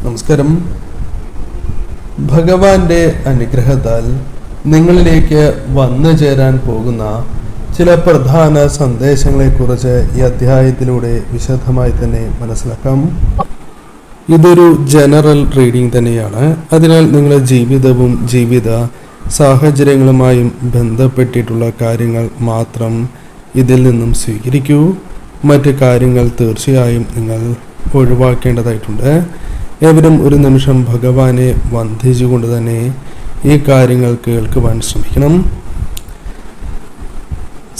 നമസ്കാരം. ഭഗവാന്റെ അനുഗ്രഹത്താൽ നിങ്ങളിലേക്ക് വന്നു ചേരാൻ പോകുന്ന ചില പ്രധാന സന്ദേശങ്ങളെക്കുറിച്ച് ഈ അധ്യായത്തിലൂടെ വിശദമായി തന്നെ മനസ്സിലാക്കാം. ഇതൊരു ജനറൽ റീഡിംഗ് തന്നെയാണ്. അതിനാൽ നിങ്ങളുടെ ജീവിതവും ജീവിത സാഹചര്യങ്ങളുമായും ബന്ധപ്പെട്ടിട്ടുള്ള കാര്യങ്ങൾ മാത്രം ഇതിൽ നിന്നും സ്വീകരിക്കൂ. മറ്റ് കാര്യങ്ങൾ തീർച്ചയായും നിങ്ങൾ ഒഴിവാക്കേണ്ടതായിട്ടുണ്ട്. ഏവരും ഒരു നിമിഷം ഭഗവാനെ വന്ദിച്ചുകൊണ്ട് തന്നെ ഈ കാര്യങ്ങൾ കേൾക്കുവാൻ ശ്രമിക്കണം.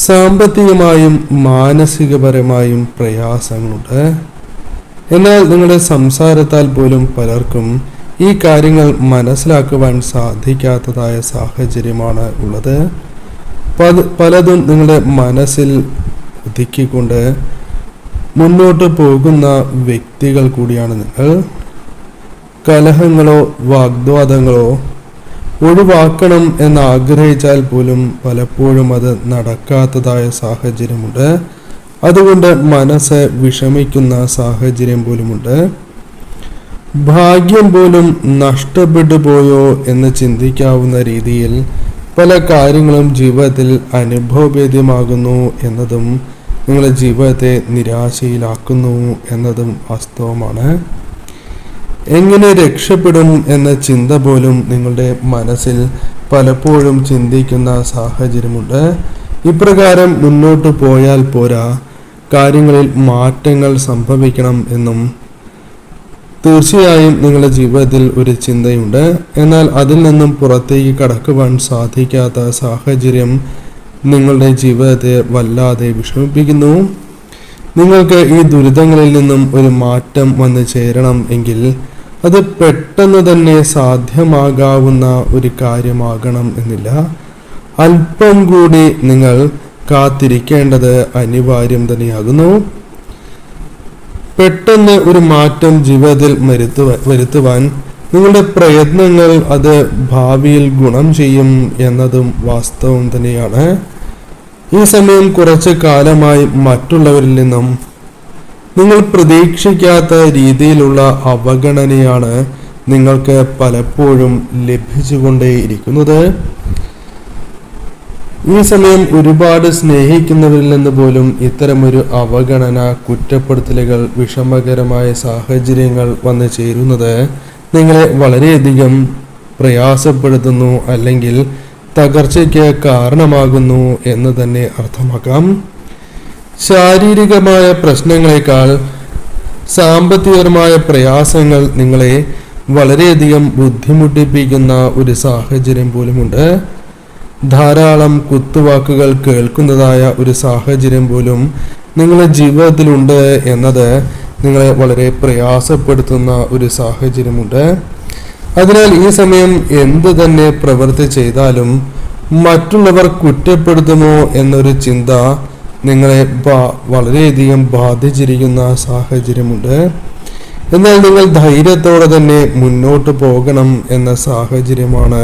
സാമ്പത്തികമായും മാനസികപരമായും പ്രയാസങ്ങളുണ്ട്. എന്നാൽ നിങ്ങളുടെ സംസാരത്താൽ പോലും പലർക്കും ഈ കാര്യങ്ങൾ മനസ്സിലാക്കുവാൻ സാധിക്കാത്തതായ സാഹചര്യമാണ് ഉള്ളത്. പലതും നിങ്ങളുടെ മനസ്സിൽ ഒതുക്കിക്കൊണ്ട് മുന്നോട്ട് പോകുന്ന വ്യക്തികൾ കൂടിയാണ് നിങ്ങൾ. കലഹങ്ങളോ വാഗ്വാദങ്ങളോ ഒഴിവാക്കണം എന്നാഗ്രഹിച്ചാൽ പോലും പലപ്പോഴും അത് നടക്കാത്തതായ സാഹചര്യമുണ്ട്. അതുകൊണ്ട് മനസ്സ് വിഷമിക്കുന്ന സാഹചര്യം പോലുമുണ്ട്. ഭാഗ്യം പോലും നഷ്ടപ്പെട്ടു പോയോ എന്ന് ചിന്തിക്കാവുന്ന രീതിയിൽ പല കാര്യങ്ങളും ജീവിതത്തിൽ അനുഭവവേദ്യമാകുന്നു എന്നതും നിങ്ങളുടെ ജീവിതത്തെ നിരാശയിലാക്കുന്നു എന്നതും വാസ്തവമാണ്. എങ്ങനെ രക്ഷപ്പെടും എന്ന ചിന്ത പോലും നിങ്ങളുടെ മനസ്സിൽ പലപ്പോഴും ചിന്തിക്കുന്ന സാഹചര്യമുണ്ട്. ഇപ്രകാരം മുന്നോട്ട് പോയാൽ പോരാ, കാര്യങ്ങളിൽ മാറ്റങ്ങൾ സംഭവിക്കണം എന്നും തീർച്ചയായും നിങ്ങളുടെ ജീവിതത്തിൽ ഒരു ചിന്തയുണ്ട്. എന്നാൽ അതിൽ നിന്നും പുറത്തേക്ക് കടക്കുവാൻ സാധിക്കാത്ത സാഹചര്യം നിങ്ങളുടെ ജീവിതത്തെ വല്ലാതെ വിഷമിപ്പിക്കുന്നു. നിങ്ങൾക്ക് ഈ ദുരിതങ്ങളിൽ നിന്നും ഒരു മാറ്റം വന്നു ചേരണം എങ്കിൽ അത് പെട്ടെന്ന് തന്നെ സാധ്യമാകാവുന്ന ഒരു കാര്യമാകണം എന്നില്ല. അല്പം കൂടി നിങ്ങൾ കാത്തിരിക്കേണ്ടത് അനിവാര്യം തന്നെയാകുന്നു. പെട്ടെന്ന് ഒരു മാറ്റം ജീവിതത്തിൽ വരുത്തുവാൻ നിങ്ങളുടെ പ്രയത്നങ്ങൾ അത് ഭാവിയിൽ ഗുണം ചെയ്യും എന്നതും വാസ്തവം തന്നെയാണ്. ഈ സമയം കുറച്ച് കാലമായി മറ്റുള്ളവരിൽ നിന്നും നിങ്ങൾ പ്രതീക്ഷിക്കാത്ത രീതിയിലുള്ള അവഗണനയാണ് നിങ്ങൾക്ക് പലപ്പോഴും ലഭിച്ചുകൊണ്ടേയിരിക്കുന്നത്. ഈ സമയം ഒരുപാട് സ്നേഹിക്കുന്നവരിൽ നിന്ന് പോലും ഇത്തരമൊരു അവഗണന, കുറ്റപ്പെടുത്തലുകൾ, വിഷമകരമായ സാഹചര്യങ്ങൾ വന്നു ചേരുന്നത് നിങ്ങളെ വളരെയധികം പ്രയാസപ്പെടുത്തുന്നു, അല്ലെങ്കിൽ തകർച്ചയ്ക്ക് കാരണമാകുന്നു എന്ന് തന്നെ അർത്ഥമാക്കാം. ശാരീരികമായ പ്രശ്നങ്ങളെക്കാൾ സാമ്പത്തികപരമായ പ്രയാസങ്ങൾ നിങ്ങളെ വളരെയധികം ബുദ്ധിമുട്ടിപ്പിക്കുന്ന ഒരു സാഹചര്യം പോലുമുണ്ട്. ധാരാളം കുത്തുവാക്കുകൾ കേൾക്കുന്നതായ ഒരു സാഹചര്യം പോലും നിങ്ങളുടെ ജീവിതത്തിലുണ്ട് എന്നത് നിങ്ങളെ വളരെ പ്രയാസപ്പെടുത്തുന്ന ഒരു സാഹചര്യമുണ്ട്. അതിനാൽ ഈ സമയം എന്ത് തന്നെ പ്രവൃത്തി ചെയ്താലും മറ്റുള്ളവർ കുറ്റപ്പെടുത്തുമോ എന്നൊരു ചിന്ത നിങ്ങളെ വളരെയധികം ബാധിച്ചിരിക്കുന്ന സാഹചര്യമുണ്ട്. എന്നാൽ നിങ്ങൾ ധൈര്യത്തോടെ തന്നെ മുന്നോട്ട് പോകണം എന്ന സാഹചര്യമാണ്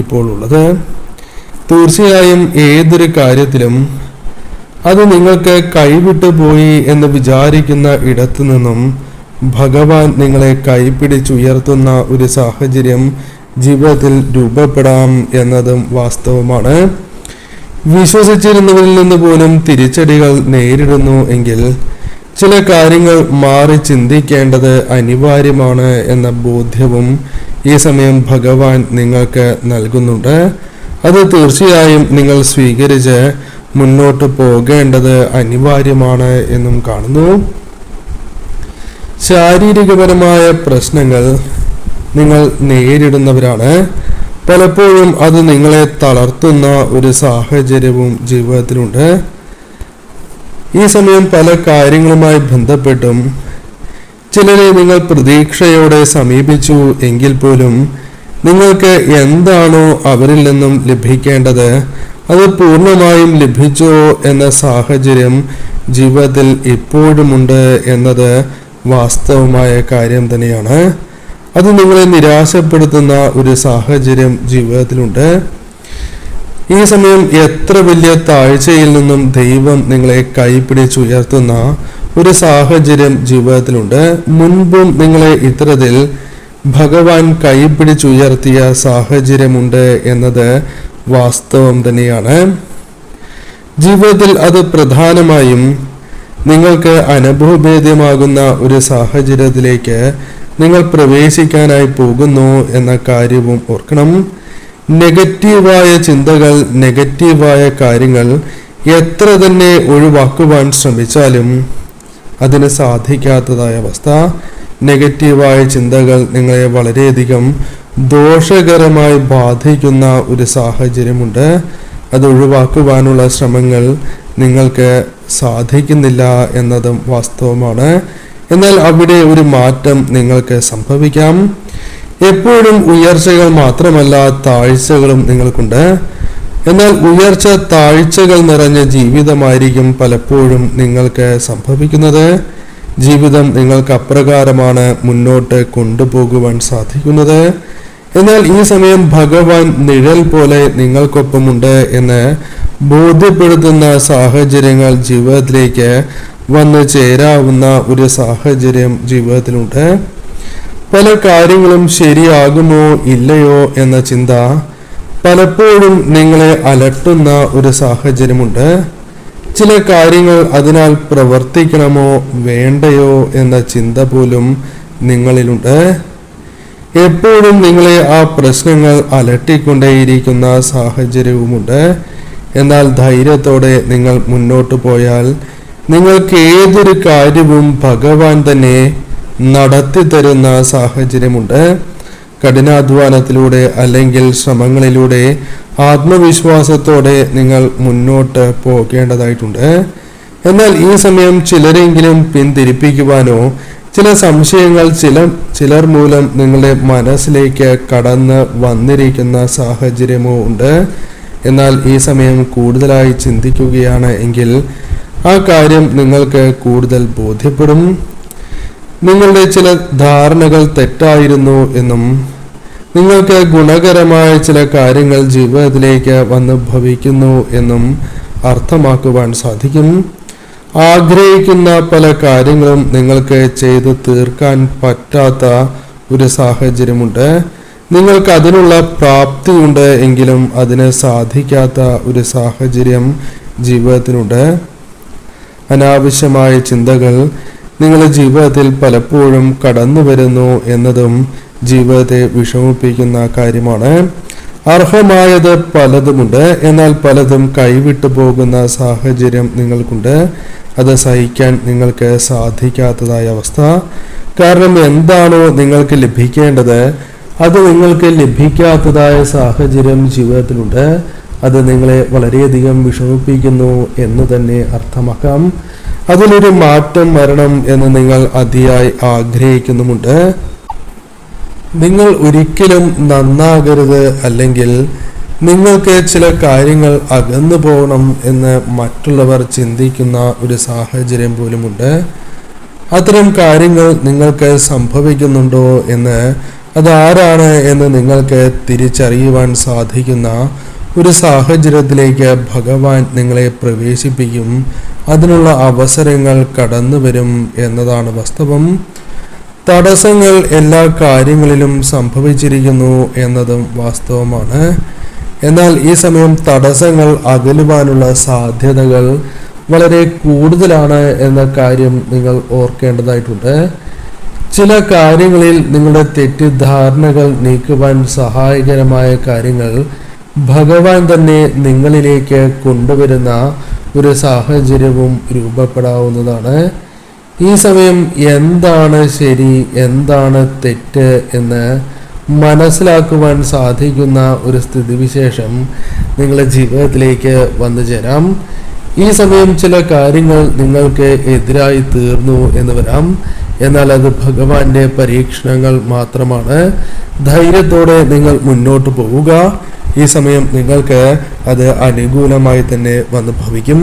ഇപ്പോൾ ഉള്ളത്. തീർച്ചയായും ഏതൊരു കാര്യത്തിലും അത് നിങ്ങൾക്ക് കൈവിട്ടു പോയി എന്ന് വിചാരിക്കുന്ന ഇടത്തു നിന്നും ഭഗവാൻ നിങ്ങളെ കൈപിടിച്ചുയർത്തുന്ന ഒരു സാഹചര്യം ജീവിതത്തിൽ രൂപപ്പെടാം എന്നതും വാസ്തവമാണ്. വിശ്വസിച്ചിരുന്നവരിൽ നിന്ന് പോലും തിരിച്ചടികൾ നേരിടുന്നു എങ്കിൽ ചില കാര്യങ്ങൾ മാറി ചിന്തിക്കേണ്ടത് അനിവാര്യമാണ് എന്ന ബോധ്യവും ഈ സമയം ഭഗവാൻ നിങ്ങൾക്ക് നൽകുന്നുണ്ട്. അത് തീർച്ചയായും നിങ്ങൾ സ്വീകരിച്ച് മുന്നോട്ട് പോകേണ്ടത് അനിവാര്യമാണ് എന്നും കാണുന്നു. ശാരീരികപരമായ പ്രശ്നങ്ങൾ നിങ്ങൾ നേരിടുന്നവരാണ്. പലപ്പോഴും അത് നിങ്ങളെ തളർത്തുന്ന ഒരു സാഹചര്യവും ജീവിതത്തിലുണ്ട്. ഈ സമയം പല കാര്യങ്ങളുമായി ബന്ധപ്പെട്ടും ചിലരെ നിങ്ങൾ പ്രതീക്ഷയോടെ സമീപിച്ചു എങ്കിൽ പോലും നിങ്ങൾക്ക് എന്താണോ അവരിൽ നിന്നും ലഭിക്കേണ്ടത് അത് പൂർണ്ണമായും ലഭിച്ചോ എന്ന സാഹചര്യം ജീവിതത്തിൽ ഇപ്പോഴുമുണ്ട് എന്നത് വാസ്തവമായ കാര്യം തന്നെയാണ്. അത് നിങ്ങളെ നിരാശപ്പെടുത്തുന്ന ഒരു സാഹചര്യം ജീവിതത്തിലുണ്ട്. ഈ സമയം എത്ര വലിയ താഴ്ചയിൽ നിന്നും ദൈവം നിങ്ങളെ കൈപിടിച്ചുയർത്തുന്ന ഒരു സാഹചര്യം ജീവിതത്തിലുണ്ട്. മുൻപും നിങ്ങളെ ഇത്തരത്തിൽ ഭഗവാൻ കൈപിടിച്ചുയർത്തിയ സാഹചര്യമുണ്ട് എന്നത് വാസ്തവം തന്നെയാണ്. ജീവിതത്തിൽ അത് പ്രധാനമായും നിങ്ങൾക്ക് അനുഭവഭേദ്യമാകുന്ന ഒരു സാഹചര്യത്തിലേക്ക് നിങ്ങൾ പ്രവേശിക്കാനായി പോകുന്നു എന്ന കാര്യവും ഓർക്കണം. നെഗറ്റീവായ ചിന്തകൾ, നെഗറ്റീവായ കാര്യങ്ങൾ എത്ര തന്നെ ഒഴിവാക്കുവാൻ ശ്രമിച്ചാലും അതിന് സാധിക്കാത്തതായ അവസ്ഥ. നെഗറ്റീവായ ചിന്തകൾ നിങ്ങളെ വളരെയധികം ദോഷകരമായി ബാധിക്കുന്ന ഒരു സാഹചര്യമുണ്ട്. അത് ഒഴിവാക്കുവാനുള്ള ശ്രമങ്ങൾ നിങ്ങൾക്ക് സാധിക്കുന്നില്ല എന്നതും വാസ്തവമാണ്. എന്നാൽ അവിടെ ഒരു മാറ്റം നിങ്ങൾക്ക് സംഭവിക്കാം. എപ്പോഴും ഉയർച്ചകൾ മാത്രമല്ല, താഴ്ചകളും നിങ്ങൾക്കുണ്ട്. എന്നാൽ ഉയർച്ച താഴ്ചകൾ നിറഞ്ഞ ജീവിതമായിരിക്കും പലപ്പോഴും നിങ്ങൾക്ക് സംഭവിക്കുന്നത്. ജീവിതം നിങ്ങൾക്ക് അപ്രകാരമാണ് മുന്നോട്ട് കൊണ്ടുപോകുവാൻ സാധിക്കുന്നത്. എന്നാൽ ഈ സമയം ഭഗവാൻ നിഴൽ പോലെ നിങ്ങൾക്കൊപ്പമുണ്ട് എന്ന് ബോധ്യപ്പെടുത്തുന്ന സാഹചര്യങ്ങൾ ജീവിതത്തിലേക്ക് വന്നു ചേരാവുന്ന ഒരു സാഹചര്യം ജീവിതത്തിലുണ്ട്. പല കാര്യങ്ങളും ശരിയാകുമോ ഇല്ലയോ എന്ന ചിന്ത പലപ്പോഴും നിങ്ങളെ അലട്ടുന്ന ഒരു സാഹചര്യമുണ്ട്. ചില കാര്യങ്ങൾ അതിനാൽ പ്രവർത്തിക്കണമോ വേണ്ടയോ എന്ന ചിന്ത പോലും നിങ്ങളിലുണ്ട്. എപ്പോഴും നിങ്ങളെ ആ പ്രശ്നങ്ങൾ അലട്ടിക്കൊണ്ടേയിരിക്കുന്ന സാഹചര്യവുമുണ്ട്. എന്നാൽ ധൈര്യത്തോടെ നിങ്ങൾ മുന്നോട്ട് പോയാൽ നിങ്ങൾക്ക് ഏതൊരു കാര്യവും ഭഗവാൻ തന്നെ നടത്തി തരുന്ന സാഹചര്യമുണ്ട്. കഠിനാധ്വാനത്തിലൂടെ അല്ലെങ്കിൽ ശ്രമങ്ങളിലൂടെ ആത്മവിശ്വാസത്തോടെ നിങ്ങൾ മുന്നോട്ട് പോകേണ്ടതായിട്ടുണ്ട്. എന്നാൽ ഈ സമയം ചിലരെങ്കിലും പിന്തിരിപ്പിക്കുവാനോ ചില സംശയങ്ങൾ ചിലർ മൂലം നിങ്ങളുടെ മനസ്സിലേക്ക് കടന്ന് വന്നിരിക്കുന്ന സാഹചര്യമോ ഉണ്ട്. എന്നാൽ ഈ സമയം കൂടുതലായി ചിന്തിക്കുകയാണ് എങ്കിൽ ആ കാര്യം നിങ്ങൾക്ക് കൂടുതൽ ബോധ്യപ്പെടും. നിങ്ങളുടെ ചില ധാരണകൾ തെറ്റായിരുന്നു എന്നും നിങ്ങൾക്ക് ഗുണകരമായ ചില കാര്യങ്ങൾ ജീവിതത്തിലേക്ക് വന്ന് ഭവിക്കുന്നു എന്നും അർത്ഥമാക്കുവാൻ സാധിക്കും. ആഗ്രഹിക്കുന്ന പല കാര്യങ്ങളും നിങ്ങൾക്ക് ചെയ്തു തീർക്കാൻ പറ്റാത്ത ഒരു സാഹചര്യമുണ്ട്. നിങ്ങൾക്ക് അതിനുള്ള പ്രാപ്തിയുണ്ട് എങ്കിലും അതിന് സാധിക്കാത്ത ഒരു സാഹചര്യം ജീവിതത്തിനുണ്ട്. അനാവശ്യമായ ചിന്തകൾ നിങ്ങളുടെ ജീവിതത്തിൽ പലപ്പോഴും കടന്നു വരുന്നു എന്നതും ജീവിതത്തെ വിഷമിപ്പിക്കുന്ന കാര്യമാണ്. അർഹമായത് പലതുമുണ്ട്, എന്നാൽ പലതും കൈവിട്ടു പോകുന്ന സാഹചര്യം നിങ്ങൾക്കുണ്ട്. അത് സഹിക്കാൻ നിങ്ങൾക്ക് സാധിക്കാത്തതായ അവസ്ഥ. കാരണം എന്താണോ നിങ്ങൾക്ക് ലഭിക്കേണ്ടത് അത് നിങ്ങൾക്ക് ലഭിക്കാത്തതായ സാഹചര്യം ജീവിതത്തിലുണ്ട്. അത് നിങ്ങളെ വളരെയധികം വിഷമിപ്പിക്കുന്നു എന്ന് തന്നെ അർത്ഥമാക്കാം. അതിലൊരു മാറ്റം വരണം എന്ന് നിങ്ങൾ അതിയായി ആഗ്രഹിക്കുന്നുമുണ്ട്. നിങ്ങൾ ഒരിക്കലും നന്നാകരുത്, അല്ലെങ്കിൽ നിങ്ങൾക്ക് ചില കാര്യങ്ങൾ അകന്നു പോകണം എന്ന് മറ്റുള്ളവർ ചിന്തിക്കുന്ന ഒരു സാഹചര്യം പോലുമുണ്ട്. അത്തരം കാര്യങ്ങൾ നിങ്ങൾക്ക് സംഭവിക്കുന്നുണ്ടോ എന്ന്, അതാരാണ് എന്ന് നിങ്ങൾക്ക് തിരിച്ചറിയുവാൻ സാധിക്കുന്ന ഒരു സാഹചര്യത്തിലേക്ക് ഭഗവാൻ നിങ്ങളെ പ്രവേശിപ്പിക്കും. അതിനുള്ള അവസരങ്ങൾ കടന്നു വരും എന്നതാണ് വാസ്തവം. തടസ്സങ്ങൾ എല്ലാ കാര്യങ്ങളിലും സംഭവിച്ചിരിക്കുന്നു എന്നതും വാസ്തവമാണ്. എന്നാൽ ഈ സമയം തടസ്സങ്ങൾ അകലുവാനുള്ള സാധ്യതകൾ വളരെ കൂടുതലാണ് എന്ന കാര്യം നിങ്ങൾ ഓർക്കേണ്ടതായിട്ടുണ്ട്. ചില കാര്യങ്ങളിൽ നിങ്ങളുടെ തെറ്റിദ്ധാരണകൾ നീക്കുവാൻ സഹായകരമായ കാര്യങ്ങൾ ഭഗവാൻ തന്നെ നിങ്ങളിലേക്ക് കൊണ്ടുവരുന്ന ഒരു സാഹചര്യവും രൂപപ്പെടാവുന്നതാണ്. ഈ സമയം എന്താണ് ശരി, എന്താണ് തെറ്റ് എന്ന് മനസ്സിലാക്കുവാൻ സാധിക്കുന്ന ഒരു സ്ഥിതിവിശേഷം നിങ്ങളുടെ ജീവിതത്തിലേക്ക് വന്നു ചേരാം. ഈ സമയം ചില കാര്യങ്ങൾ നിങ്ങൾക്ക് എതിരായി തീർന്നു എന്ന് വരാം. എന്നാൽ അത് ഭഗവാന്റെ പരീക്ഷണങ്ങൾ മാത്രമാണ്. ധൈര്യത്തോടെ നിങ്ങൾ മുന്നോട്ട് പോവുക. ഈ സമയം നിങ്ങൾക്ക് അത് അനുകൂലമായി തന്നെ വന്ന് ഭവിക്കും.